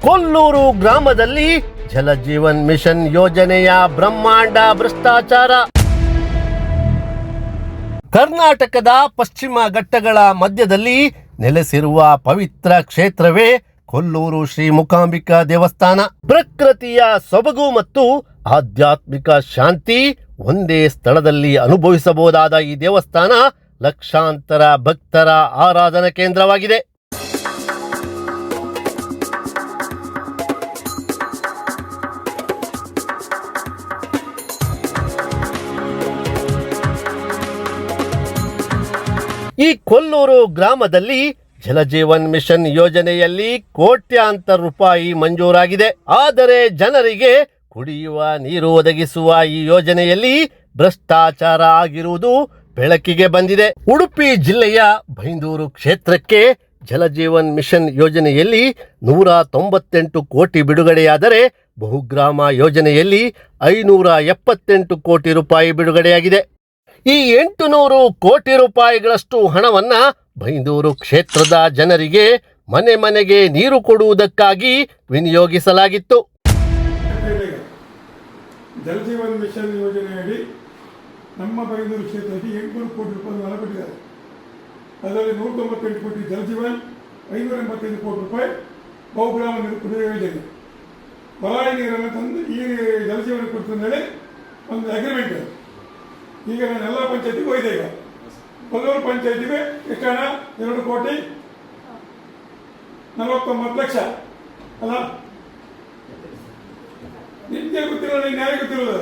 ಕೊಲ್ಲೂರು ಗ್ರಾಮದಲ್ಲಿ ಜಲಜೀವನ್ ಮಿಷನ್ ಯೋಜನೆಯ ಬ್ರಹ್ಮಾಂಡ ಭ್ರಷ್ಟಾಚಾರ. ಕರ್ನಾಟಕದ ಪಶ್ಚಿಮ ಘಟ್ಟಗಳ ಮಧ್ಯದಲ್ಲಿ ನೆಲೆಸಿರುವ ಪವಿತ್ರ ಕ್ಷೇತ್ರವೇ ಕೊಲ್ಲೂರು ಶ್ರೀ ಮೂಕಾಂಬಿಕಾ ದೇವಸ್ಥಾನ. ಪ್ರಕೃತಿಯ ಸೊಬಗು ಮತ್ತು ಆಧ್ಯಾತ್ಮಿಕ ಶಾಂತಿ ಒಂದೇ ಸ್ಥಳದಲ್ಲಿ ಅನುಭವಿಸಬಹುದಾದ ಈ ದೇವಸ್ಥಾನ ಲಕ್ಷಾಂತರ ಭಕ್ತರ ಆರಾಧನಾ ಕೇಂದ್ರವಾಗಿದೆ. ಈ ಕೊಲ್ಲೂರು ಗ್ರಾಮದಲ್ಲಿ ಜಲಜೀವನ್ ಮಿಷನ್ ಯೋಜನೆಯಲ್ಲಿ ಕೋಟ್ಯಾಂತರ ರೂಪಾಯಿ ಮಂಜೂರಾಗಿದೆ. ಆದರೆ ಜನರಿಗೆ ಕುಡಿಯುವ ನೀರು ಒದಗಿಸುವ ಈ ಯೋಜನೆಯಲ್ಲಿ ಭ್ರಷ್ಟಾಚಾರ ಆಗಿರುವುದು ಬೆಳಕಿಗೆ ಬಂದಿದೆ. ಉಡುಪಿ ಜಿಲ್ಲೆಯ ಬೈಂದೂರು ಕ್ಷೇತ್ರಕ್ಕೆ ಜಲಜೀವನ್ ಮಿಷನ್ ಯೋಜನೆಯಲ್ಲಿ 198 ಕೋಟಿ ಬಿಡುಗಡೆಯಾದರೆ ಬಹುಗ್ರಾಮ ಯೋಜನೆಯಲ್ಲಿ 578 ಕೋಟಿ ರೂಪಾಯಿ ಬಿಡುಗಡೆಯಾಗಿದೆ. ಈ 800 ಕೋಟಿ ರೂಪಾಯಿಗಳಷ್ಟು ಹಣವನ್ನ ಬೈಂದೂರು ಕ್ಷೇತ್ರದ ಜನರಿಗೆ ಮನೆ ಮನೆಗೆ ನೀರು ಕೊಡುವುದಕ್ಕಾಗಿ ವಿನಿಯೋಗಿಸಲಾಗಿತ್ತು. ಜಲಜೀವನ್ ಮಿಷನ್ ಯೋಜನೆಯಡಿ ನಮ್ಮ ಬೈಂದೂರು ಕ್ಷೇತ್ರಕ್ಕೆ 800 ಕೋಟಿ ರೂಪಾಯಿ ಹಣ ಕೊಟ್ಟಿದ್ದಾರೆ. ಅದರಲ್ಲಿ 198 ಕೋಟಿ ಜಲಜೀವನ್, 585 ಕೋಟಿ ರೂಪಾಯಿ ಬಹುಗ್ರಾಮ ನೀರು ಕುಡಿಯುವ ಯೋಜನೆ. ಬರಾಯಿ ನೀರನ್ನು ತಂದು ಈ ಜಲಜೀವನ ಕೊಡ್ತ ಮೇಲೆ ಒಂದು ಅಗ್ರಿಮೆಂಟ್. ಈಗ ನಾನು ಎಲ್ಲ ಪಂಚಾಯತಿಗೂ ಹೋಯ್ದೆ. ಈಗ ಕೊಲ್ಲೂರು ಪಂಚಾಯತಿಗೆ ಎಷ್ಟು ಹಣ? 2 ಕೋಟಿ 49 ಲಕ್ಷ ಅಲ್ಲ? ನಿಮಗೆ ಗೊತ್ತಿರೋದು, ನ್ಯಾಯ ಗೊತ್ತಿರೋದು.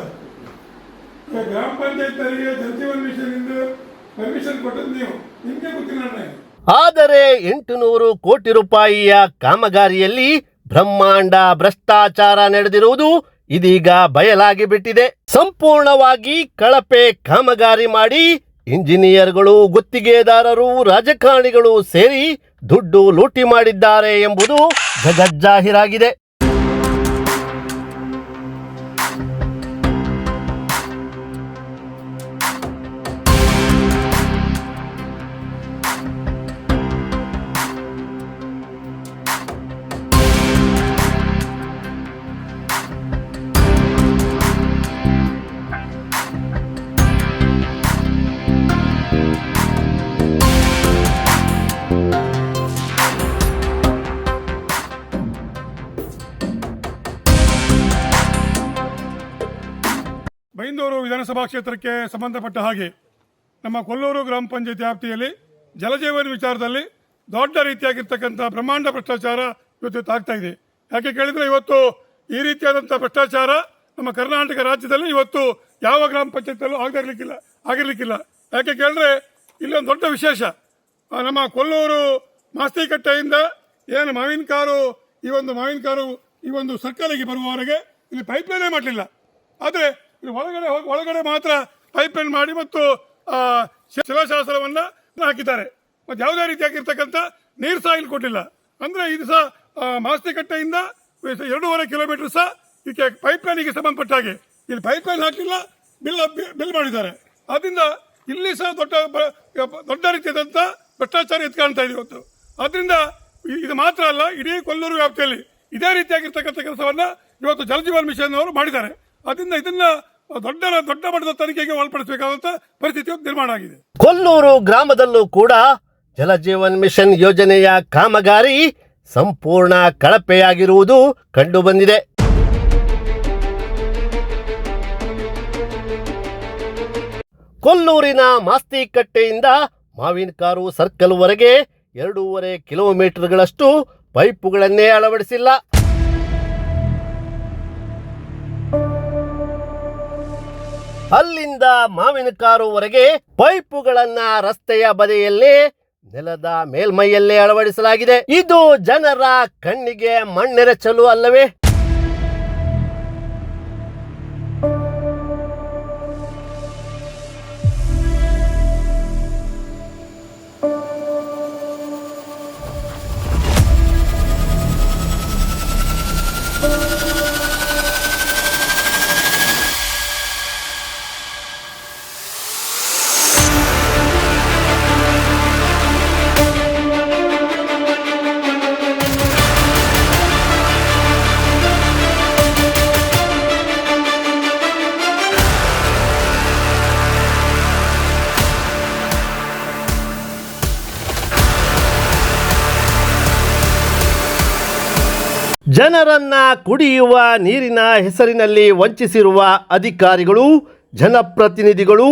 ಈಗ ಗ್ರಾಮ ಪಂಚಾಯತ್ನವರಿಗೆ ಜಲಜೀವನ್ ಮಿಷನ್ ಇಂದ ಪರ್ಮಿಷನ್ ಕೊಟ್ಟದ್ದು ನೀವು, ನಿಮಗೆ ಗೊತ್ತಿಲ್ಲ. ಆದರೆ 800 ಕೋಟಿ ರೂಪಾಯಿಯ ಕಾಮಗಾರಿಯಲ್ಲಿ ಬ್ರಹ್ಮಾಂಡ ಭ್ರಷ್ಟಾಚಾರ ನಡೆದಿರುವುದು ಇದೀಗ ಬಯಲಾಗಿ ಬಿಟ್ಟಿದೆ. ಸಂಪೂರ್ಣವಾಗಿ ಕಳಪೆ ಕಾಮಗಾರಿ ಮಾಡಿ ಇಂಜಿನಿಯರ್ಗಳು, ಗುತ್ತಿಗೆದಾರರು, ರಾಜಕಾರಣಿಗಳು ಸೇರಿ ದುಡ್ಡು ಲೂಟಿ ಮಾಡಿದ್ದಾರೆ ಎಂಬುದು ಜಗಜ್ಜಾಹೀರಾಗಿದೆ. ಬೈಂದೂರು ವಿಧಾನಸಭಾ ಕ್ಷೇತ್ರಕ್ಕೆ ಸಂಬಂಧಪಟ್ಟ ಹಾಗೆ ನಮ್ಮ ಕೊಲ್ಲೂರು ಗ್ರಾಮ ಪಂಚಾಯತ್ ವ್ಯಾಪ್ತಿಯಲ್ಲಿ ಜಲಜೀವನ ವಿಚಾರದಲ್ಲಿ ದೊಡ್ಡ ರೀತಿಯಾಗಿರ್ತಕ್ಕಂಥ ಬ್ರಹ್ಮಾಂಡ ಭ್ರಷ್ಟಾಚಾರ ಇವತ್ತು ಆಗ್ತಾ ಇದೆ. ಯಾಕೆ ಕೇಳಿದರೆ, ಇವತ್ತು ಈ ರೀತಿಯಾದಂಥ ಭ್ರಷ್ಟಾಚಾರ ನಮ್ಮ ಕರ್ನಾಟಕ ರಾಜ್ಯದಲ್ಲಿ ಇವತ್ತು ಯಾವ ಗ್ರಾಮ ಪಂಚಾಯತಲ್ಲೂ ಆಗಿರಲಿಕ್ಕಿಲ್ಲ. ಯಾಕೆ ಕೇಳಿದ್ರೆ, ಇಲ್ಲೊಂದು ದೊಡ್ಡ ವಿಶೇಷ. ನಮ್ಮ ಕೊಲ್ಲೂರು ಮಾಸ್ತಿಕಟ್ಟೆಯಿಂದ ಏನು ಮಾವಿನಕಾರು ಈ ಒಂದು ಸರ್ಕಲ್ಗೆ ಬರುವವರೆಗೆ ಇಲ್ಲಿ ಪೈಪ್ಲೈನೇ ಮಾಡಲಿಲ್ಲ. ಆದರೆ ಇದು ಒಳಗಡೆ ಮಾತ್ರ ಪೈಪ್ಲೈನ್ ಮಾಡಿ ಮತ್ತು ಶಿಲಾಶಾಸನವನ್ನು ಹಾಕಿದ್ದಾರೆ. ಮತ್ತು ಯಾವುದೇ ರೀತಿಯಾಗಿರ್ತಕ್ಕಂಥ ನೀರು ಸಹ ಇಲ್ಲಿ ಕೊಟ್ಟಿಲ್ಲ. ಅಂದರೆ ಇದು ಸಹ ಮಾಸ್ತಿಕಟ್ಟೆಯಿಂದ 2.5 ಕಿಲೋಮೀಟರ್ ಸಹ ಇದಕ್ಕೆ ಪೈಪ್ಲೈನಿಗೆ ಸಂಬಂಧಪಟ್ಟ ಹಾಗೆ ಇಲ್ಲಿ ಪೈಪ್ಲೈನ್ ಹಾಕಲಿಲ್ಲ, ಬಿಲ್ ಮಾಡಿದ್ದಾರೆ. ಆದ್ದರಿಂದ ಇಲ್ಲಿ ಸಹ ದೊಡ್ಡ ರೀತಿಯಾದಂಥ ಭ್ರಷ್ಟಾಚಾರ ಎದ್ದು ಕಾಣ್ತಾ ಇದೆ ಇವತ್ತು. ಆದ್ದರಿಂದ ಇದು ಮಾತ್ರ ಅಲ್ಲ, ಇಡೀ ಕೊಲ್ಲೂರು ವ್ಯಾಪ್ತಿಯಲ್ಲಿ ಇದೇ ರೀತಿಯಾಗಿರ್ತಕ್ಕಂಥ ಕೆಲಸವನ್ನು ಇವತ್ತು ಜಲಜೀವನ್ ಮಿಷನ್ ಅವರು ಮಾಡಿದ್ದಾರೆ. ಅದರಿಂದ ಇದನ್ನ ದೊಡ್ಡ ಮಟ್ಟದ ತನಿಖೆಗೆ ಒಳಪಡಿಸಬೇಕಾದಂತ ಪರಿಸ್ಥಿತಿ ನಿರ್ಮಾಣ ಆಗಿದೆ. ಕೊಲ್ಲೂರು ಗ್ರಾಮದಲ್ಲೂ ಕೂಡ ಜಲಜೀವನ್ ಮಿಷನ್ ಯೋಜನೆಯ ಕಾಮಗಾರಿ ಸಂಪೂರ್ಣ ಕಳಪೆಯಾಗಿರುವುದು ಕಂಡುಬಂದಿದೆ. ಕೊಲ್ಲೂರಿನ ಮಾಸ್ತಿಕಟ್ಟೆಯಿಂದ ಮಾವಿನಕಾರು ಸರ್ಕಲ್ ವರೆಗೆ 2.5 ಕಿಲೋಮೀಟರ್ಗಳಷ್ಟು ಪೈಪುಗಳನ್ನೇ ಅಳವಡಿಸಿಲ್ಲ. ಅಲ್ಲಿಂದ ಮಾವಿನಕಾರುವರೆಗೆ ಪೈಪುಗಳನ್ನ ರಸ್ತೆಯ ಬದಿಯಲ್ಲೇ ನೆಲದ ಮೇಲ್ಮೈಯಲ್ಲೇ ಅಳವಡಿಸಲಾಗಿದೆ. ಇದು ಜನರ ಕಣ್ಣಿಗೆ ಮಣ್ಣೆರಚಲು ಅಲ್ಲವೇ? ಜನರನ್ನ ಕುಡಿಯುವ ನೀರಿನ ಹೆಸರಿನಲ್ಲಿ ವಂಚಿಸಿರುವ ಅಧಿಕಾರಿಗಳು, ಜನಪ್ರತಿನಿಧಿಗಳು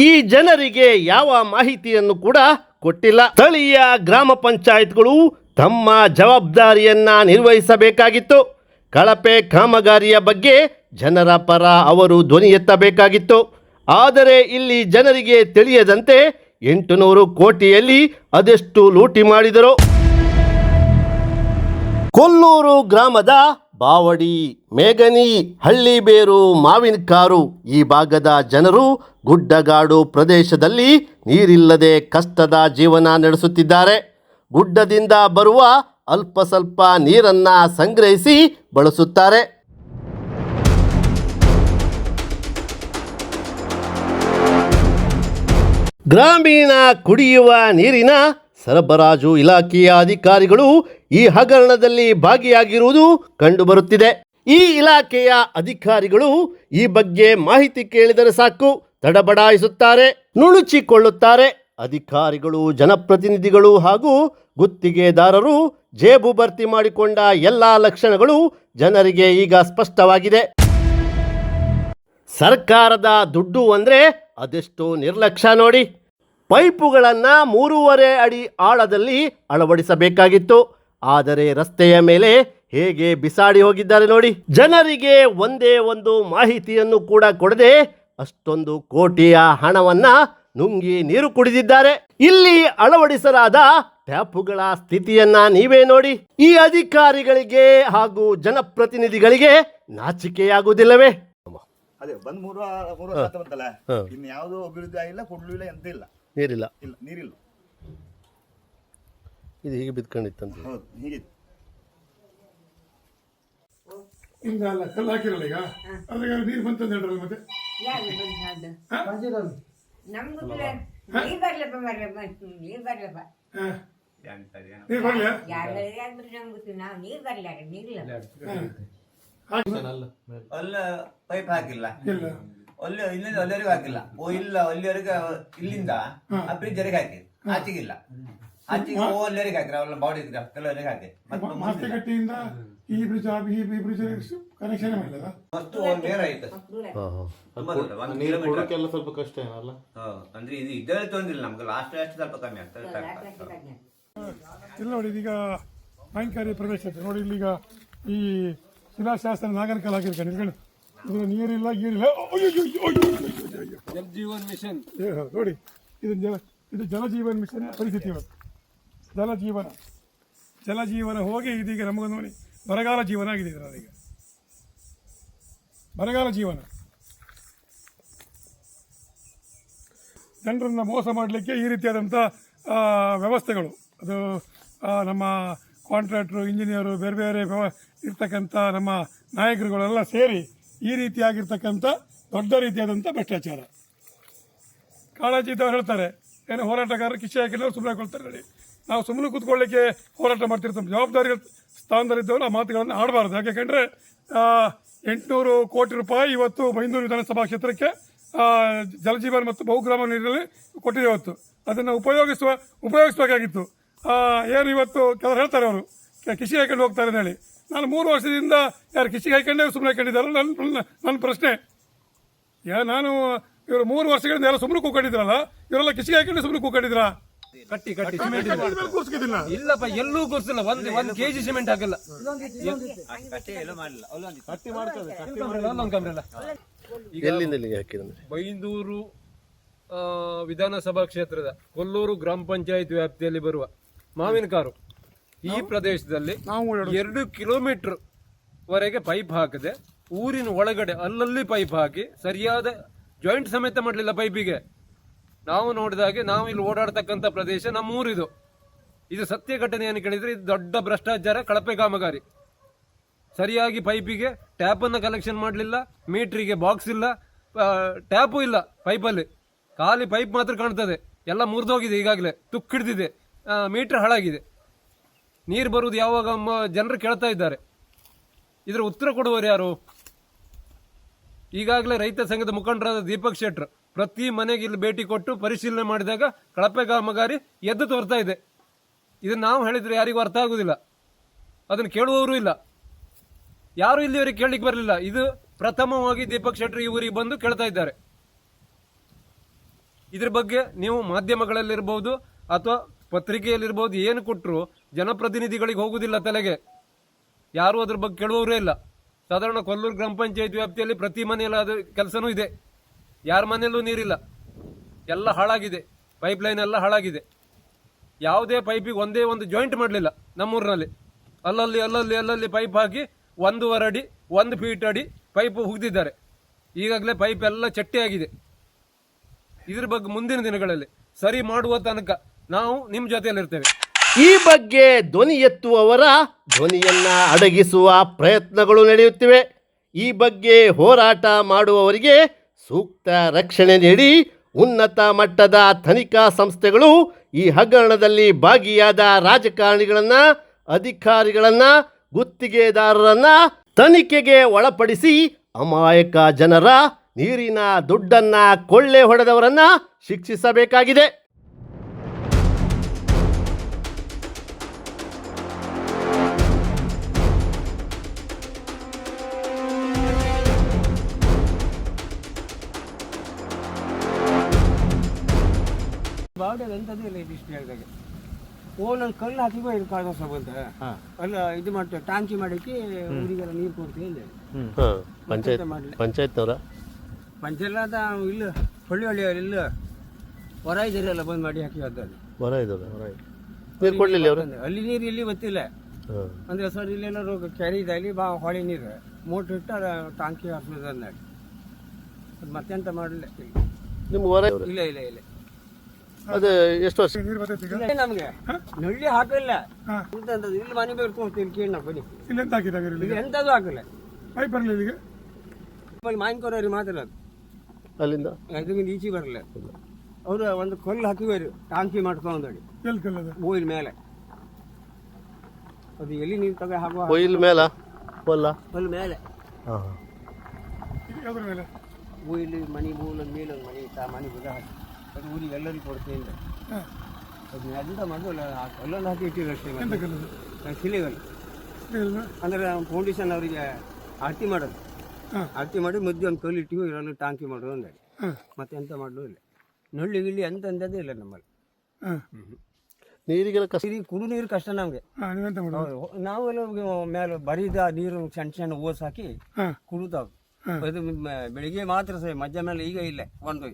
ಈ ಜನರಿಗೆ ಯಾವ ಮಾಹಿತಿಯನ್ನು ಕೂಡ ಕೊಟ್ಟಿಲ್ಲ. ಸ್ಥಳೀಯ ಗ್ರಾಮ ಪಂಚಾಯತ್ಗಳು ತಮ್ಮ ಜವಾಬ್ದಾರಿಯನ್ನ ನಿರ್ವಹಿಸಬೇಕಾಗಿತ್ತು. ಕಳಪೆ ಕಾಮಗಾರಿಯ ಬಗ್ಗೆ ಜನರ ಪರ ಅವರು ಧ್ವನಿ ಎತ್ತಬೇಕಾಗಿತ್ತು. ಆದರೆ ಇಲ್ಲಿ ಜನರಿಗೆ ತಿಳಿಯದಂತೆ 800 ಕೋಟಿಯಲ್ಲಿ ಅದೆಷ್ಟು ಲೂಟಿ ಮಾಡಿದರು. ಕೊಲ್ಲೂರು ಗ್ರಾಮದ ಬಾವಡಿ, ಮೇಗನಿ, ಹಳ್ಳಿಬೇರು, ಮಾವಿನಕಾರು ಈ ಭಾಗದ ಜನರು ಗುಡ್ಡಗಾಡು ಪ್ರದೇಶದಲ್ಲಿ ನೀರಿಲ್ಲದೆ ಕಷ್ಟದ ಜೀವನ ನಡೆಸುತ್ತಿದ್ದಾರೆ. ಗುಡ್ಡದಿಂದ ಬರುವ ಅಲ್ಪ ಸ್ವಲ್ಪ ನೀರನ್ನ ಸಂಗ್ರಹಿಸಿ ಬಳಸುತ್ತಾರೆ. ಗ್ರಾಮೀಣ ಕುಡಿಯುವ ನೀರಿನ ಸರಬರಾಜು ಇಲಾಖೆಯ ಅಧಿಕಾರಿಗಳು ಈ ಹಗರಣದಲ್ಲಿ ಭಾಗಿಯಾಗಿರುವುದು ಕಂಡುಬರುತ್ತಿದೆ. ಈ ಇಲಾಖೆಯ ಅಧಿಕಾರಿಗಳು ಈ ಬಗ್ಗೆ ಮಾಹಿತಿ ಕೇಳಿದರೆ ಸಾಕು ತಡಬಡಾಯಿಸುತ್ತಾರೆ, ನುಣುಚಿಕೊಳ್ಳುತ್ತಾರೆ. ಅಧಿಕಾರಿಗಳು, ಜನಪ್ರತಿನಿಧಿಗಳು ಹಾಗೂ ಗುತ್ತಿಗೆದಾರರು ಜೇಬು ಭರ್ತಿ ಮಾಡಿಕೊಂಡ ಎಲ್ಲ ಲಕ್ಷಣಗಳು ಜನರಿಗೆ ಈಗ ಸ್ಪಷ್ಟವಾಗಿದೆ. ಸರ್ಕಾರದ ದುಡ್ಡು ಅಂದರೆ ಅದೆಷ್ಟು ನಿರ್ಲಕ್ಷ್ಯ ನೋಡಿ. ಪೈಪುಗಳನ್ನು 3.5 ಅಡಿ ಆಳದಲ್ಲಿ ಅಳವಡಿಸಬೇಕಾಗಿತ್ತು. ಆದರೆ ರಸ್ತೆಯ ಮೇಲೆ ಹೇಗೆ ಬಿಸಾಡಿ ಹೋಗಿದ್ದಾರೆ ನೋಡಿ. ಜನರಿಗೆ ಒಂದೇ ಒಂದು ಮಾಹಿತಿಯನ್ನು ಕೂಡ ಕೊಡದೆ ಅಷ್ಟೊಂದು ಕೋಟಿಯ ಹಣವನ್ನ ನುಂಗಿ ನೀರು ಕುಡಿದಿದ್ದಾರೆ. ಇಲ್ಲಿ ಅಳವಡಿಸಲಾದ ಟ್ಯಾಪುಗಳ ಸ್ಥಿತಿಯನ್ನ ನೀವೇ ನೋಡಿ. ಈ ಅಧಿಕಾರಿಗಳಿಗೆ ಹಾಗೂ ಜನಪ್ರತಿನಿಧಿಗಳಿಗೆ ನಾಚಿಕೆಯಾಗುವುದಿಲ್ಲವೇ? ಅದೇ ಬಂದ್ ಮೂರು ವರ್ಷ ಬಂತಲ್ಲ, ಇನ್ನು ಯಾವ್ದು ಅಭಿವೃದ್ಧಿ ಆಗಿಲ್ಲ, ಕೊಡ್ಲು ಇಲ್ಲ, ಎಂತ ಇಲ್ಲ, ನೀರಿಲ್ಲ, ಇಲ್ಲ ನೀರಿಲ್ಲ. ಇದು ಹೀಗೆ ಬಿದ್ಕೊಂಡಿತ್ತಂತ. ಹೌದು, ಹೀಗೆ ಹಿಂಗ ಅಲ್ಲ ಕಲ್ಲು ಹಾಕಿರಲ್ಲ ಈಗ, ಅದ್ರಾಗ ನೀರು ಬಂತಂತ ಹೇಳ್ರಲ್ಲ ಮತ್ತೆ. ನೀರ್ ಬರ್ಲಪ್ಪ ನೀರ್ ಬರ್ಲಪ್ಪ ನೀರು ಬರ್ಲಿಯಾ? ನಾವು ನೀರ್ ಬರ್ಲ ನೀರಿಲ್ಲ. ಅಲ್ಲ ಪೈಪ್ ಹಾಕಿಲ್ಲ, ಇಲ್ಲ ಒಳ್ಳೆ ಇಲ್ಲಿಂದ ಅಲ್ಲಿವರೆಗೂ ಹಾಕಿಲ್ಲ. ಇಲ್ಲ ಅಲ್ಲಿವರೆಗೆ ಇಲ್ಲಿಂದ ಆ ಬ್ರಿಡ್ಜ್ ವರೆಗೆ ಹಾಕಿ, ಆಚೆಗಿಲ್ಲ, ಆಚೆಗೆ ಅಲ್ಲಿವರೆಗೆ ಹಾಕಿರ ಅವಲ್ಲ ಬಾಡಿ ಕೆಲವರೆಗೆ ಹಾಕಿ ಮಾಸ್ತಿಗಟ್ಟಿಯಿಂದ ಈ ಬ್ರಿಡ್ಜ್ ಕನೆಕ್ಷನ್ ಮಾಡಿಲ್ಲ. ಮತ್ತು ಒಂದು ನೇರ ಆಯ್ತು, ತುಂಬಾ ದೂರ, 1 ಕಿಲೋಮೀಟರ್. ಸ್ವಲ್ಪ ಕಷ್ಟ ಏನಲ್ಲ. ಅಂದ್ರೆ ಇದು ಇದರಲ್ಲಿ ತೊಂದಿಲ್ಲ ನಮ್ಗೆ, ಲಾಸ್ಟ್ ಸ್ವಲ್ಪ ಕಮ್ಮಿ ಆಗ್ತದೆ. ಇಲ್ಲ ನೋಡಿ, ಇದೀಗ ಮಾವಿನಕಾರಿ ಪ್ರದೇಶ ಐತೆ ನೋಡಿ. ಇಲ್ಲಿಗ ಈ ಶಿಲಾಶಾಸನ ನಾಗರಿಕಲ್ ಹಾಕಿರ್ಕೊಂಡು ಇದು ನೀರಿಲ್ಲ ಗೀರಿಲ್ಲ. ಜಲ್ ಜೀವನ್ ಮಿಷನ್ ನೋಡಿ, ಇದು ಜಲಜೀವನ್ ಮಿಷನ್ ಪರಿಸ್ಥಿತಿ ಇವತ್ತು. ಜಲಜೀವನ ಹೋಗಿ ಇದೀಗ ನಮಗೊಂದು ನೋಡಿ ಬರಗಾಲ ಜೀವನ ಆಗಿದೆ. ಇದೀಗ ಬರಗಾಲ ಜೀವನ. ಜನರನ್ನು ಮೋಸ ಮಾಡಲಿಕ್ಕೆ ಈ ರೀತಿಯಾದಂಥ ವ್ಯವಸ್ಥೆಗಳು, ಅದು ನಮ್ಮ ಕಾಂಟ್ರಾಕ್ಟ್ರು, ಇಂಜಿನಿಯರು, ಬೇರೆ ಬೇರೆ ಇರ್ತಕ್ಕಂಥ ನಮ್ಮ ನಾಯಕರುಗಳೆಲ್ಲ ಸೇರಿ ಈ ರೀತಿಯಾಗಿರ್ತಕ್ಕಂಥ ದೊಡ್ಡ ರೀತಿಯಾದಂಥ ಭ್ರಷ್ಟಾಚಾರ. ಕಾಳಜಿ ಇದ್ದವ್ರು ಹೇಳ್ತಾರೆ, ಏನು ಹೋರಾಟಗಾರರು ಕಿಶೆ ಹಾಕಿದ್ರೆ ಸುಮ್ಮನೆ ಕೊಳ್ತಾರೆ. ಹೇಳಿ, ನಾವು ಸುಮ್ಮನೆ ಕೂತ್ಕೊಳ್ಳಿಕ್ಕೆ ಹೋರಾಟ ಮಾಡ್ತಿರ್ತೀವಿ. ಜವಾಬ್ದಾರಿ ಸ್ಥಾನದಲ್ಲಿದ್ದವರು ಆ ಮಾತುಗಳನ್ನು ಆಡಬಾರ್ದು. ಯಾಕೆಂದರೆ 800 ಕೋಟಿ ರೂಪಾಯಿ ಇವತ್ತು ಬೈಂದೂರು ವಿಧಾನಸಭಾ ಕ್ಷೇತ್ರಕ್ಕೆ ಜಲಜೀವನ ಮತ್ತು ಬಹುಗ್ರಾಮ ನೀರಿನಲ್ಲಿ ಕೊಟ್ಟಿದೆ. ಇವತ್ತು ಅದನ್ನು ಉಪಯೋಗಿಸಬೇಕಾಗಿತ್ತು. ಏನು ಇವತ್ತು ಕೆಲವರು ಹೇಳ್ತಾರೆ, ಅವರು ಕಿಶಿ ಹಾಕೊಂಡು ಹೋಗ್ತಾರೆ ಅಂತ ಹೇಳಿ. ನಾನು 3 ವರ್ಷದಿಂದ ಯಾರು ಕಿಶಿಗೆ ಹಾಕೊಂಡೇ ಸುಮ್ಮನೆ ಹಾಕೊಂಡಿದ್ದಾರಲ್ಲ, ನನ್ನ ಪ್ರಶ್ನೆ. ನಾನು ಇವರು 3 ವರ್ಷಗಳಿಂದ ಯಾರು ಸುಮ್ಮನೆ ಕೂಕೊಂಡಿದ್ರಲ್ಲ, ಇವರೆಲ್ಲ ಕಿಶಿಗೆ ಹಾಕೊಂಡೆ ಸುಮ್ಮನೆ ಕೂಕೊಂಡಿದ್ರಾ? ಕಟ್ಟಿ ಕೂರಿಸ್ಕಿದ್ದಿಲ್ಲ. ಇಲ್ಲಪ್ಪ, ಎಲ್ಲೂ ಕೂರಿಸಿಲ್ಲ. ಒಂದ್ ಕೆಜಿ ಸಿಮೆಂಟ್ ಹಾಕಿಲ್ಲ. ಎಲ್ಲಿಂದ ಎಲ್ಲಿಗೆ ಹಾಕಿದ್ರೆ? ಬೈಂದೂರು ವಿಧಾನಸಭಾ ಕ್ಷೇತ್ರದ ಕೊಲ್ಲೂರು ಗ್ರಾಮ ಪಂಚಾಯತ್ ವ್ಯಾಪ್ತಿಯಲ್ಲಿ ಬರುವ ಮಾವಿನಕಾರು ಈ ಪ್ರದೇಶದಲ್ಲಿ 2 ಕಿಲೋಮೀಟರ್ ವರೆಗೆ ಪೈಪ್ ಹಾಕದೆ ಊರಿನ ಒಳಗಡೆ ಅಲ್ಲಲ್ಲಿ ಪೈಪ್ ಹಾಕಿ ಸರಿಯಾದ ಜಾಯಿಂಟ್ ಸಮೇತ ಮಾಡಲಿಲ್ಲ ಪೈಪಿಗೆ. ನಾವು ನೋಡಿದಾಗೆ, ನಾವು ಇಲ್ಲಿ ಓಡಾಡ್ತಕ್ಕಂಥ ಪ್ರದೇಶ ನಮ್ಮ ಊರಿದು. ಇದು ಸತ್ಯ ಘಟನೆ ಏನು ಕೇಳಿದ್ರೆ, ಇದು ದೊಡ್ಡ ಭ್ರಷ್ಟಾಚಾರ, ಕಳಪೆ ಕಾಮಗಾರಿ. ಸರಿಯಾಗಿ ಪೈಪಿಗೆ ಟ್ಯಾಪನ್ನು ಕಲೆಕ್ಷನ್ ಮಾಡಲಿಲ್ಲ, ಮೀಟ್ರಿಗೆ ಬಾಕ್ಸ್ ಇಲ್ಲ, ಟ್ಯಾಪು ಇಲ್ಲ ಪೈಪಲ್ಲಿ, ಖಾಲಿ ಪೈಪ್ ಮಾತ್ರ ಕಾಣ್ತದೆ. ಎಲ್ಲ ಮುರಿದೋಗಿದೆ, ಈಗಾಗಲೇ ತುಕ್ಕಿಡ್ದಿದೆ, ಮೀಟ್ರ್ ಹಾಳಾಗಿದೆ. ನೀರು ಬರುವುದು ಯಾವಾಗ ಜನರು ಕೇಳ್ತಾ ಇದ್ದಾರೆ. ಇದರ ಉತ್ತರ ಕೊಡುವವರು ಯಾರು? ಈಗಾಗಲೇ ರೈತ ಸಂಘದ ಮುಖಂಡರಾದ ದೀಪಕ್ ಶೆಟ್ರ್ ಪ್ರತಿ ಮನೆಗೆ ಇಲ್ಲಿ ಭೇಟಿ ಕೊಟ್ಟು ಪರಿಶೀಲನೆ ಮಾಡಿದಾಗ ಕಳಪೆ ಕಾಮಗಾರಿ ಎದ್ದು ತೋರ್ತಾ ಇದೆ. ಇದನ್ನು ನಾವು ಹೇಳಿದ್ರೆ ಯಾರಿಗೂ ಅರ್ಥ ಆಗುವುದಿಲ್ಲ, ಅದನ್ನು ಕೇಳುವವರು ಇಲ್ಲ. ಯಾರು ಇಲ್ಲಿವರೆಗೆ ಕೇಳಲಿಕ್ಕೆ ಬರಲಿಲ್ಲ. ಇದು ಪ್ರಥಮವಾಗಿ ದೀಪಕ್ ಶೆಟ್ಟಿ ಈ ಊರಿಗೆ ಬಂದು ಕೇಳ್ತಾ ಇದ್ದಾರೆ. ಇದ್ರ ಬಗ್ಗೆ ನೀವು ಮಾಧ್ಯಮಗಳಲ್ಲಿರ್ಬೋದು ಅಥವಾ ಪತ್ರಿಕೆಯಲ್ಲಿರ್ಬೋದು ಏನು ಕೊಟ್ಟರು ಜನಪ್ರತಿನಿಧಿಗಳಿಗೆ ಹೋಗುದಿಲ್ಲ ತಲೆಗೆ. ಯಾರು ಅದ್ರ ಬಗ್ಗೆ ಕೇಳುವವರೇ ಇಲ್ಲ. ಸಾಧಾರಣ ಕೊಲ್ಲೂರು ಗ್ರಾಮ ಪಂಚಾಯತ್ ವ್ಯಾಪ್ತಿಯಲ್ಲಿ ಪ್ರತಿ ಮನೆಯಲ್ಲಿ ಅದು ಕೆಲಸನೂ ಇದೆ. ಯಾರ ಮನೆಯಲ್ಲೂ ನೀರಿಲ್ಲ, ಎಲ್ಲ ಹಾಳಾಗಿದೆ, ಪೈಪ್ ಲೈನ್ ಎಲ್ಲ ಹಾಳಾಗಿದೆ. ಯಾವುದೇ ಪೈಪಿಗೆ ಒಂದೇ ಒಂದು ಜಾಯಿಂಟ್ ಮಾಡಲಿಲ್ಲ ನಮ್ಮೂರಿನಲ್ಲಿ. ಅಲ್ಲಲ್ಲಿ ಪೈಪ್ ಹಾಕಿ 1.5 ಅಡಿ 1 ಫೀಟ್ ಅಡಿ ಪೈಪ್ ಹುಗ್ದಿದ್ದಾರೆ. ಈಗಾಗಲೇ ಪೈಪ್ ಎಲ್ಲ ಚಟ್ಟೆ ಆಗಿದೆ. ಇದ್ರ ಬಗ್ಗೆ ಮುಂದಿನ ದಿನಗಳಲ್ಲಿ ಸರಿ ಮಾಡುವ ತನಕ ನಾವು ನಿಮ್ಮ ಜೊತೆಯಲ್ಲಿರ್ತೇವೆ. ಈ ಬಗ್ಗೆ ಧ್ವನಿ ಎತ್ತುವವರ ಧ್ವನಿಯನ್ನ ಅಡಗಿಸುವ ಪ್ರಯತ್ನಗಳು ನಡೆಯುತ್ತಿವೆ. ಈ ಬಗ್ಗೆ ಹೋರಾಟ ಮಾಡುವವರಿಗೆ ಸೂಕ್ತ ರಕ್ಷಣೆ ನೀಡಿ ಉನ್ನತ ಮಟ್ಟದ ತನಿಖಾ ಸಂಸ್ಥೆಗಳು ಈ ಹಗರಣದಲ್ಲಿ ಭಾಗಿಯಾದ ರಾಜಕಾರಣಿಗಳನ್ನ, ಅಧಿಕಾರಿಗಳನ್ನ, ಗುತ್ತಿಗೆದಾರರನ್ನ ತನಿಖೆಗೆ ಒಳಪಡಿಸಿ ಅಮಾಯಕ ಜನರ ನೀರಿನ ದುಡ್ಡನ್ನ ಕೊಳ್ಳೆ ಹೊಡೆದವರನ್ನ ಶಿಕ್ಷಿಸಬೇಕಾಗಿದೆ. ಬಾವುಟ ಎಂಥದ್ದು ಇಲ್ಲ ಇದಿಷ್ಟು ಹೇಳಿದಾಗ ಓನಲ್ಲಿ ಕಲ್ಲು ಹಾಕಿಗೋ ಇದು ಕಾರಣ ಸಂಬಂಧ ಅಲ್ಲ ಇದು ಮಾಡ್ತೇವೆ ಟಾಂಕಿ ಮಾಡಕ್ಕೆ ಊರಿಗೆಲ್ಲ ನೀರು ಕೊಡ್ತೀವಿ ಇಲ್ಲ ಪಂಚಾಯತ್ನವರ ಪಂಚಾಯತ್ ಇಲ್ಲ ಹಳ್ಳಿಯವ್ರು ಇಲ್ಲ ಹೊರ ಇದ್ದೀರಲ್ಲ ಬಂದು ಮಾಡಿ ಹಾಕಿ ಅದ್ದಲ್ಲಿ ಹೊರ ಇದ್ದಲ್ಲ, ನೀರು ಕೊಡ್ಲಿಲ್ಲ ಅವರು. ಅಲ್ಲಿ ನೀರು ಇಲ್ಲಿ ಗೊತ್ತಿಲ್ಲ ಅಂದ್ರೆ ಸರ್ ಇಲ್ಲೆಲ್ಲ ಕೆರೆ ಇದಲ್ಲಿ ಬಾ ಹೊಳೆ ನೀರು ಮೋಟ್ರ್ ಇಟ್ಟು ಟಾಂಕಿ ಹಾಕ್ಸೋದು ಅಂದಾಡಿ ಅದು ಮತ್ತೆಂತ ಮಾಡಲಿಲ್ಲ. ನಿಮ್ಗೆ ಹೊರ ಇಲ್ಲ ಇಲ್ಲ ಇಲ್ಲ ಅದು ಎಷ್ಟು ವರ್ಷ ನೀರು ಬರ್ತೈತಿ ಈಗ? ಇಲ್ಲ ನಮ್ಗೆ ನಳ್ಳಿ ಹಾಕಿಲ್ಲ ಇಂಥದ್ದು ಇಲ್ಲಿ ಮನೆ ಬೇಕು ತೋರಿಸ್ತೀನಿ ಕೇಳಿ ನಾವು ಬನ್ನಿ. ಇಲ್ಲಿ ಎಂತ ಹಾಕಿದಾಗ ಇಲ್ಲಿ ಎಂಥದ್ದು ಹಾಕಿಲ್ಲ ಪೈಪ್ ಬರಲಿಲ್ಲ ಇಲ್ಲಿಗೆ. ಮಾಯಿನ್ಕೋರವ್ರಿಗೆ ಮಾತಾಡೋದು ಅಲ್ಲಿಂದ ಇದರಿಂದ ಈಚೆ ಬರಲ್ಲ. ಅವರು ಒಂದು ಕಲ್ಲು ಹಾಕಿವರು ಟಾಂಕಿ ಮಾಡ್ಕೊಂಡಿ ಎಲ್ಲಿ ಕಲ್ಲದ ಬೋಯಿಲ್ ಮೇಲೆ ಅದು ಎಲ್ಲಿ ನೀರು ತಗೋ ಹಾಕುವ ಕೊಯ್ಲ್ ಮೇಲ ಹೊಲ ಕಲ್ಲು ಮೇಲೆ ಹಾಂ ಯಾವ್ದ್ರ ಮೇಲೆ? ಬೋಯಿಲ್ ಮನೆ ಬೋಲ್ ಮೇಲೆ ಒಂದು ಮನೆ ಇತ್ತ ಮನೆ ಬುದ ಹಾಕಿ ಅದು ಊರಿಗೆ ಎಲ್ಲರಿಗೂ ಕೊಡ್ತೀನಿ ಅದು ಅದನ್ನ ಮಾಡೋಲ್ಲ ಆ ಕಲ್ಲನ್ನು ಹಾಕಿ ಇಟ್ಟಿರೋ ಅಷ್ಟೇ. ಎಂತ ಕಲ್ಲದು? ಶಿಲೆಗಳು ಅಂದರೆ ಫೌಂಡೇಶನ್ ಅವರಿಗೆ ಆರತಿ ಮಾಡೋದು. ಆರತಿ ಮಾಡಿ ಮಧ್ಯೆ ಒಂದು ಕಲ್ಲು ಇಟ್ಟಿವಿ ಇರೋಲ್ಲ ಟಾಂಕಿ ಮಾಡೋದು ಅಂದೇಳಿ ಮತ್ತೆ ಎಂತ ಮಾಡೋದು ಇಲ್ಲ. ನಳ್ಳಿ ಗಿಳ್ಳಿ ಅಂತ ಅಂದದೇ ಇಲ್ಲ ನಮ್ಮಲ್ಲಿ. ನೀರಿಗೆಲ್ಲ ಕಷ್ಟ. ಕುಡು ನೀರು ಕಷ್ಟ ನಮಗೆ. ನೀವೆಂತ ಮಾಡೋದು? ನಾವೆಲ್ಲ ಮೇಲೆ ಬರಿದ ನೀರು ಸಣ್ಣ ಸಣ್ಣ ಓಸ್ ಹಾಕಿ ಕುಡಿತಾವ್. ಅದು ಬೆಳಿಗ್ಗೆ ಮಾತ್ರ ಸಹ ಮಧ್ಯಾಹ್ನ ಮೇಲೆ ಈಗ ಇಲ್ಲ ಒಂದು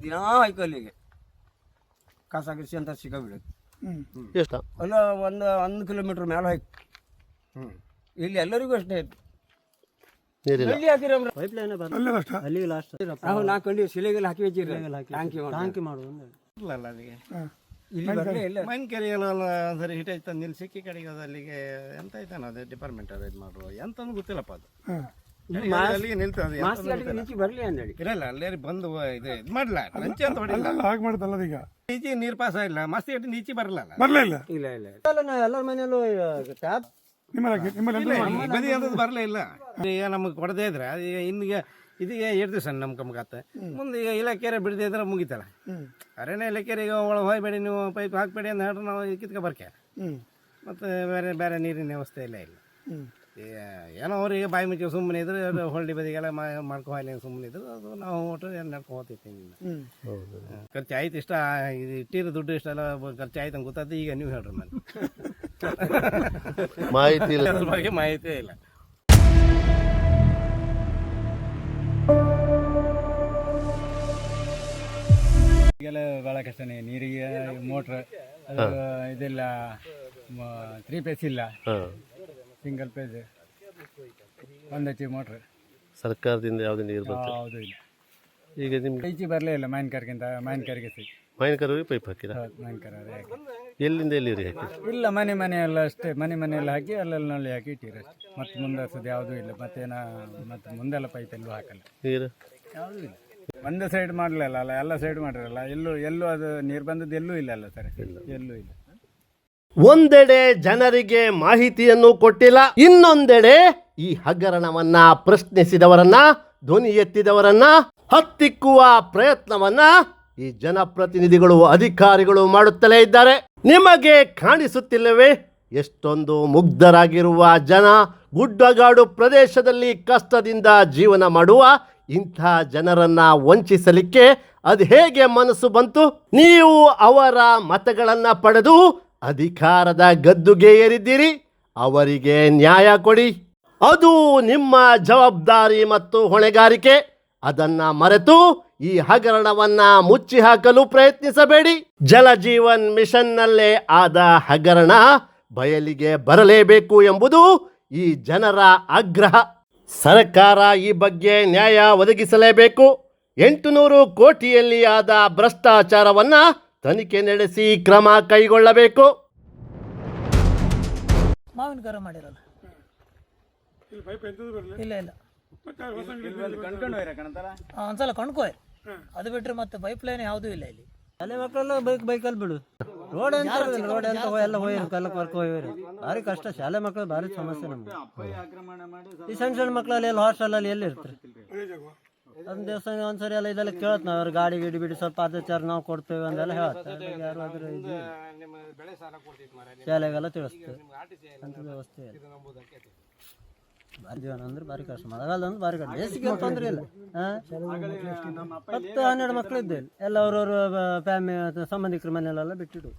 ದಿನ ಹೈಕಲ್ಲಿಗೆ ಕಸ ಗಿಸಿ ಅಂತ ಸಿಗಬಿಡೋದು. ಎಷ್ಟ ಅಲ್ಲ 1 ಕಿಲೋಮೀಟರ್ ಮೇಲೆ ಹೈಕ್. ಇಲ್ಲಿ ಎಲ್ಲರಿಗೂ ಅಷ್ಟೇ ನೀರಿಲ್ಲ. ಪೈಪ್ ಲೈನ್ ಅಲ್ಲೇ ಅಷ್ಟ ಅಲ್ಲಿ ಲಾಸ್ಟ್ ನಾ ಕಂಡು ಶಿಲೆಗೆಲ್ಲ ಹಾಕಿ ವೆಚ್ಚಿರ ಟಾಂಕಿ ಮಾಡುದು ಇಲ್ಲಿ ಬರಲೇ ಇಲ್ಲ. ಮೈನ್ ಕೆರೆಯಲ್ಲ ಸರಿ ಹಿಟ್ ಆಯ್ತು ನಿಲ್ಸಿಕ್ಕಿ ಕಡೆಗೆ ಅದು ಅಲ್ಲಿಗೆ ಎಂತ ಆಯ್ತಾನ ಅದು ಡಿಪಾರ್ಟ್ಮೆಂಟ್ ಅದು ಇದು ಮಾಡುವ ಎಂತಂದು ಗೊತ್ತಿಲ್ಲಪ್ಪ ಅದು ಅಲ್ಲಿಗೆ ನಿಲ್ತದೆ ನೀಚಿ ಬರ್ಲಿ ಅಂದೇಳಿ ಇರಲ್ಲ ಅಲ್ಲೇ ಬಂದು ಇದು ಮಾಡ್ಲ ಲಂಚ ಅಂತ ಹೊಡಿಲ್ಲ ಅಲ್ಲ ಹಾಗೆ ಮಾಡುತ್ತಲ್ಲ ಈಗ. ಈಚೆ ನೀರು ಪಾಸ್ ಆಗಿಲ್ಲ ಮಸ್ತಿ ಇಟ್ಟು ನೀಚಿ ಬರಲ್ಲ ಬರಲೇ ಇಲ್ಲ. ಇಲ್ಲ ಇಲ್ಲ ಎಲ್ಲರ ಮನೆಯಲ್ಲೂ ಟ್ಯಾಪ್ ನಿಮ್ಮಲ್ಲಿ ಬದಿ ಅಂತದ್ದು ಬರಲೇ ಇಲ್ಲ. ಈಗ ನಮಗೆ ಕೊಡದೇ ಇದ್ರೆ ಈಗ ಇನ್ನೀಗ ಇದೀಗ 2 ದಿವಸ ನಮ್ಮ ಕಮ್ಗಾತ ಮುಂದೆ ಈಗ ಇಲಾಖೆರೆ ಬಿಡದೇ ಇದ್ರೆ ಮುಗಿತಲ್ಲ. ಅರಣ್ಯ ಇಲಾಖೆರೆ ಈಗ ಒಳಗೆ ಹೋಗ್ಬೇಡಿ ನೀವು ಪೈಪ್ ಹಾಕ್ಬೇಡಿ ಅಂತ ಹೇಳ್ರೆ ನಾವು ಕಿತ್ಕೊ ಬರ್ಕೆ ಮತ್ತು ಬೇರೆ ಬೇರೆ ನೀರಿನ ವ್ಯವಸ್ಥೆ ಇಲ್ಲ ಇಲ್ಲ. ಏನೋ ಅವ್ರಿಗೆ ಬಾಯಿ ಮುಚ್ಚಿ ಸುಮ್ಮನೆ ಇದ್ರೆ ಹೊಳ್ಳಿ ಬದಿಗೆಲ್ಲ ಮಾಡ್ಕೊ ಹೋಗ್ಲಿ ಸುಮ್ಮನೆ ಇದ್ರು ಅದು ನಾವು ಒಟ್ಟು ಏನು ನಡ್ಕೊಂಡು ಹೋಗ್ತಿರ್ತೀನಿ. ಖರ್ಚು ಆಯ್ತು ಇಷ್ಟ ಇದು ಇಟ್ಟಿರೋ ದುಡ್ಡು ಇಷ್ಟೆಲ್ಲ ಖರ್ಚು ಆಯ್ತು ಅಂತ ಗೊತ್ತಾಯ್ತು. ಈಗ ನೀವು ಹೇಳ್ರಿ ನಾನು ಮಾಹಿತಿ ಇಲ್ಲ, ಅದ್ರ ಬಗ್ಗೆ ಮಾಹಿತಿ ಇಲ್ಲ. ಈಗೆಲ್ಲ ಭಾಳ ಕಷ್ಟನೇ ನೀರಿಗೆ ಮೋಟ್ರ್ ಅದು ಇದೆಲ್ಲ 3 ಫೇಸ್ ಇಲ್ಲ, ಸಿಂಗಲ್ ಫೇಸ್ 1 HP ಮೋಟ್ರ್. ಸರ್ಕಾರದಿಂದ ಯಾವುದೇ ನೀರು ಬರ್ತದೆ ಯಾವುದು ಇಲ್ಲ. ಈಗ ನಿಮ್ಗೆ ಈಚೆ ಬರಲೇ ಇಲ್ಲ. ಮಾವಿನಕರ್ಗಿಂತ ಮಾವಿನಕರಿಗೆ ಸಿಕ್ಕಿ ಮಾವಿನಕರಿಗೆ ಪೈಪ್ ಹಾಕಿರ? ಮಾವಿನಕರ ಎಲ್ಲಿಂದ ಎಲ್ಲಿ ಹಾಕಿ? ಇಲ್ಲ ಮನೆ ಎಲ್ಲ ಅಷ್ಟೇ. ಮನೆ ಹಾಕಿ ಅಲ್ಲೆಲ್ಲ ನಲ್ಲಿ ಹಾಕಿ ಇಟ್ಟಿರಿ ಅಷ್ಟೇ. ಮತ್ತೆ ಮುಂದೆ ಯಾವುದೂ ಇಲ್ಲ. ಮತ್ತೆ ಮುಂದೆಲ್ಲ ಪೈಪ್ ಎಲ್ಲೂ ಹಾಕಲ್ಲ. ನೀರು ಯಾವುದೂ ಇಲ್ಲ. ಒಂದು ಸೈಡ್ ಮಾಡಲಿಲ್ಲ ಅಲ್ಲ, ಎಲ್ಲ ಸೈಡ್ ಮಾಡಿರಲ್ಲ. ಎಲ್ಲೂ ಅದು ನೀರು ಬಂದದ್ದು ಎಲ್ಲೂ ಇಲ್ಲ ಅಲ್ಲ ಸರ್, ಎಲ್ಲೂ ಇಲ್ಲ. ಒಂದೆಡೆ ಜನರಿಗೆ ಮಾಹಿತಿಯನ್ನು ಕೊಟ್ಟಿಲ್ಲ, ಇನ್ನೊಂದೆಡೆ ಈ ಹಗರಣವನ್ನ ಪ್ರಶ್ನಿಸಿದವರನ್ನ, ಧ್ವನಿ ಎತ್ತಿದವರನ್ನ ಹತ್ತಿಕ್ಕುವ ಪ್ರಯತ್ನವನ್ನ ಈ ಜನಪ್ರತಿನಿಧಿಗಳು, ಅಧಿಕಾರಿಗಳು ಮಾಡುತ್ತಲೇ ಇದ್ದಾರೆ. ನಿಮಗೆ ಕಾಣಿಸುತ್ತಿಲ್ಲವೇ ಎಷ್ಟೊಂದು ಮುಗ್ಧರಾಗಿರುವ ಜನ ಗುಡ್ಡಗಾಡು ಪ್ರದೇಶದಲ್ಲಿ ಕಷ್ಟದಿಂದ ಜೀವನ ಮಾಡುವ ಇಂಥ ಜನರನ್ನ ವಂಚಿಸಲಿಕ್ಕೆ ಅದು ಹೇಗೆ ಮನಸ್ಸು ಬಂತು? ನೀವು ಅವರ ಮತಗಳನ್ನು ಪಡೆದು ಅಧಿಕಾರದ ಗದ್ದುಗೆ ಏರಿದ್ದೀರಿ. ಅವರಿಗೆ ನ್ಯಾಯ ಕೊಡಿ. ಅದು ನಿಮ್ಮ ಜವಾಬ್ದಾರಿ ಮತ್ತು ಹೊಣೆಗಾರಿಕೆ. ಅದನ್ನ ಮರೆತು ಈ ಹಗರಣವನ್ನ ಮುಚ್ಚಿ ಹಾಕಲು ಪ್ರಯತ್ನಿಸಬೇಡಿ. ಜಲಜೀವನ್ ಮಿಷನ್ನಲ್ಲೇ ಆದ ಹಗರಣ ಬಯಲಿಗೆ ಬರಲೇಬೇಕು ಎಂಬುದು ಈ ಜನರ ಆಗ್ರಹ. ಸರ್ಕಾರ ಈ ಬಗ್ಗೆ ನ್ಯಾಯ ಒದಗಿಸಲೇಬೇಕು. 800 ಕೋಟಿಯಲ್ಲಿ ಆದ ಭ್ರಷ್ಟಾಚಾರವನ್ನ ತನಿಖೆ ನಡೆಸಿ ಕ್ರಮ ಕೈಗೊಳ್ಳಬೇಕು. ಮಾವಿನ ಕರ ಮಾಡಿರಲ್ಲ. ಇಲ್ಲಿ ಪೈಪ್ ಎಂತದ್ದು ಬರಲಿ? ಇಲ್ಲ ಇಲ್ಲ, ಮತ್ತೆ ಆ ಹೊಸ ಅಂಗಡಿ ಒಂದ್ಸಲ ಕಣ್ಕೋಯ್. ಅದು ಬಿಟ್ರೆ ಮತ್ತೆ ಪೈಪ್ ಲೈನ್ ಯಾವುದೂ ಇಲ್ಲ ಇಲ್ಲಿ. ಶಾಲೆ ಮಕ್ಕಳೆಲ್ಲ ಬೈಕಲ್ಲಿ ಬಿಡು. ರೋಡ್ ಅಂತ ರೋಡ್ ಅಂತ ಎಲ್ಲ ಹೋಗಿರು ಎಲ್ಲ ವರ್ಕ್ ಹೋಗಿರು. ಭಾರಿ ಕಷ್ಟ. ಶಾಲೆ ಮಕ್ಕಳು ಭಾರಿ ಸಮಸ್ಯೆ ನಮ್ಗೆ. ಈ ಸಣ್ಣ ಸಣ್ಣ ಮಕ್ಕಳಲ್ಲಿ ಎಲ್ಲ ಹಾಸ್ಟೆಲಲ್ಲಿ ಎಲ್ಲಿ ಇರ್ತಾರೆ? ಅದನ್ನ ದೇವಸ್ಥಾನ ಒಂದ್ಸರಿ ಎಲ್ಲ ಇದೆಲ್ಲ ಕೇಳತ್ ನಾವು. ಅವ್ರ ಗಾಡಿ ಗಿಡಿ ಬಿಡಿ ಸ್ವಲ್ಪ ಆಚಾರ ನಾವು ಕೊಡ್ತೇವೆ ಅಂತೆಲ್ಲ ಹೇಳ್ತಾರೆ. ಯಾರು ಅದ್ರ ಇದು ಶಾಲೆಗೆಲ್ಲ ತಿಳಿಸ್ತೇವೆ ಅಂತ ವ್ಯವಸ್ಥೆ ಇಲ್ಲ. ಭಾರಿ ಜೀವನ ಅಂದ್ರೆ ಭಾರಿ ಕಷ್ಟ. ಮಳೆಗಾಲ ಅಂದ್ರೆ ಭಾರಿ ಕಷ್ಟ. ಬೇಸಿಗೆ ತೊಂದರೆ ಇಲ್ಲ. 10-12 ಮಕ್ಕಳು ಇದ್ದೆ ಎಲ್ಲ ಅವ್ರವ್ರ ಫ್ಯಾಮಿಲಿ ಸಂಬಂಧಿಕರ ಮನೆಯಲ್ಲೆಲ್ಲ ಬಿಟ್ಟಿಡು.